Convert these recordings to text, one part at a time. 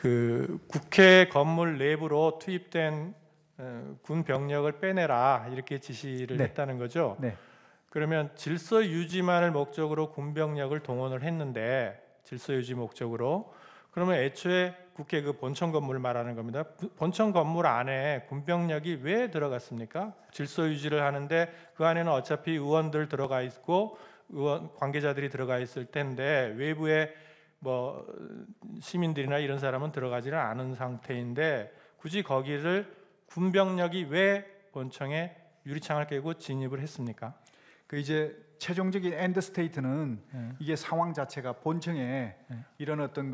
그 국회 건물 내부로 투입된 군 병력을 빼내라 이렇게 지시를 네. 했다는 거죠. 네. 그러면 질서 유지만을 목적으로 군 병력을 동원을 했는데 질서 유지 목적으로 그러면 애초에 국회 그 본청 건물 말하는 겁니다. 본청 건물 안에 군 병력이 왜 들어갔습니까? 질서 유지를 하는데 그 안에는 어차피 의원들 들어가 있고 의원 관계자들이 들어가 있을 텐데 외부에 뭐 시민들이나 이런 사람은 들어가지는 않은 상태인데 굳이 거기를 군 병력이 왜 본청에 유리창을 깨고 진입을 했습니까? 그 이제 최종적인 엔드 스테이트는 이게 상황 자체가 본청에 이런 어떤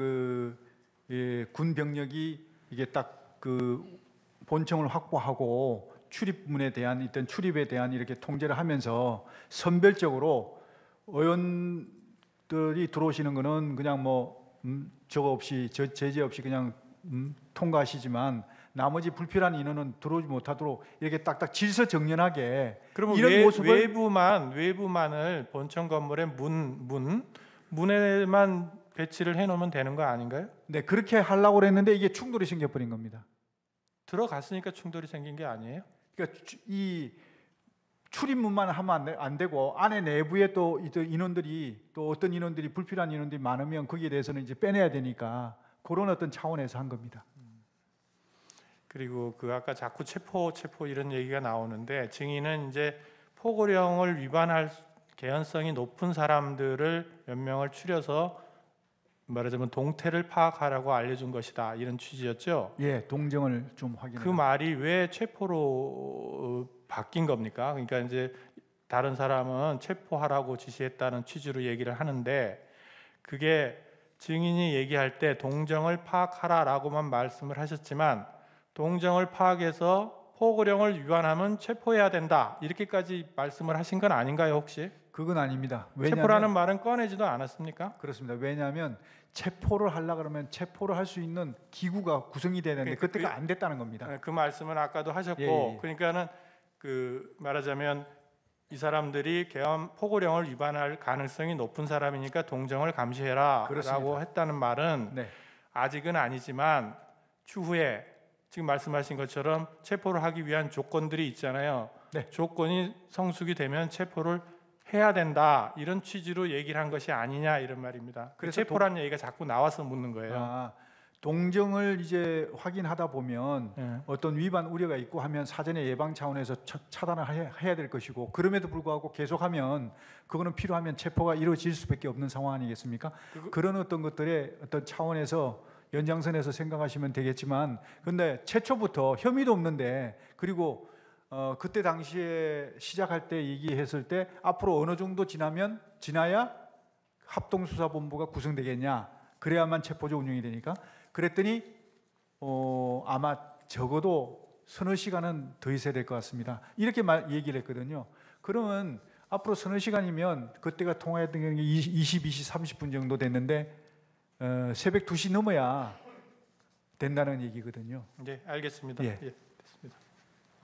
군 병력이 이게 딱 그 본청을 확보하고 출입문에 대한 어떤 출입에 대한 이렇게 통제를 하면서 선별적으로 의원들이 들어오시는 거는 그냥 뭐 저거 없이 제재 없이 그냥 통과하시지만 나머지 불필요한 인원은 들어오지 못하도록 이렇게 딱딱 질서 정연하게 그러면 이런 모습을 외부만을 본청 건물의 문에만 배치를 해놓으면 되는 거 아닌가요? 네, 그렇게 하려고 그랬는데 이게 충돌이 생겨버린 겁니다. 들어갔으니까 충돌이 생긴 게 아니에요? 그러니까 이 출입문만 하면 안 되고 안에 내부에 또 인원들이 또 어떤 인원들이 불필요한 인원들이 많으면 거기에 대해서는 이제 빼내야 되니까 그런 어떤 차원에서 한 겁니다. 그리고 그 아까 자꾸 체포 이런 얘기가 나오는데 증인은 이제 포고령을 위반할 개연성이 높은 사람들을 몇 명을 추려서 말하자면 동태를 파악하라고 알려준 것이다 이런 취지였죠. 예, 동정을 좀 확인해. 그 말이 왜 체포로 바뀐 겁니까? 그러니까 이제 다른 사람은 체포하라고 지시했다는 취지로 얘기를 하는데 그게 증인이 얘기할 때 동정을 파악하라라고만 말씀을 하셨지만 동정을 파악해서 포고령을 위반하면 체포해야 된다 이렇게까지 말씀을 하신 건 아닌가요 혹시? 그건 아닙니다. 왜냐하면, 체포라는 말은 꺼내지도 않았습니까? 그렇습니다. 왜냐하면 체포를 하려 그러면 체포를 할 수 있는 기구가 구성이 돼야 되는데 그때가 안 됐다는 겁니다. 그 말씀은 아까도 하셨고 예. 그러니까는 그 말하자면 이 사람들이 포고령을 위반할 가능성이 높은 사람이니까 동정을 감시해라라고 했다는 말은 네. 아직은 아니지만 추후에 지금 말씀하신 것처럼 체포를 하기 위한 조건들이 있잖아요. 네. 조건이 성숙이 되면 체포를 해야 된다 이런 취지로 얘기를 한 것이 아니냐 이런 말입니다. 그래서 체포라는 얘기가 자꾸 나와서 묻는 거예요. 동정을 이제 확인하다 보면 어떤 위반 우려가 있고 하면 사전에 예방 차원에서 차단을 해야 될 것이고 그럼에도 불구하고 계속하면 그거는 필요하면 체포가 이루어질 수밖에 없는 상황 아니겠습니까? 그런 어떤 것들의 어떤 차원에서 연장선에서 생각하시면 되겠지만 근데 최초부터 혐의도 없는데 그리고 그때 당시에 시작할 때 얘기했을 때 앞으로 어느 정도 지나야 합동수사본부가 구성되겠냐 그래야만 체포조 운영이 되니까 그랬더니 아마 적어도 서너 시간은 더 있어야 될 것 같습니다. 이렇게 얘기를 했거든요. 그러면 앞으로 서너 시간이면 그때가 통화했던 게 22시 30분 정도 됐는데 새벽 2시 넘어야 된다는 얘기거든요. 네, 알겠습니다. 예. 예.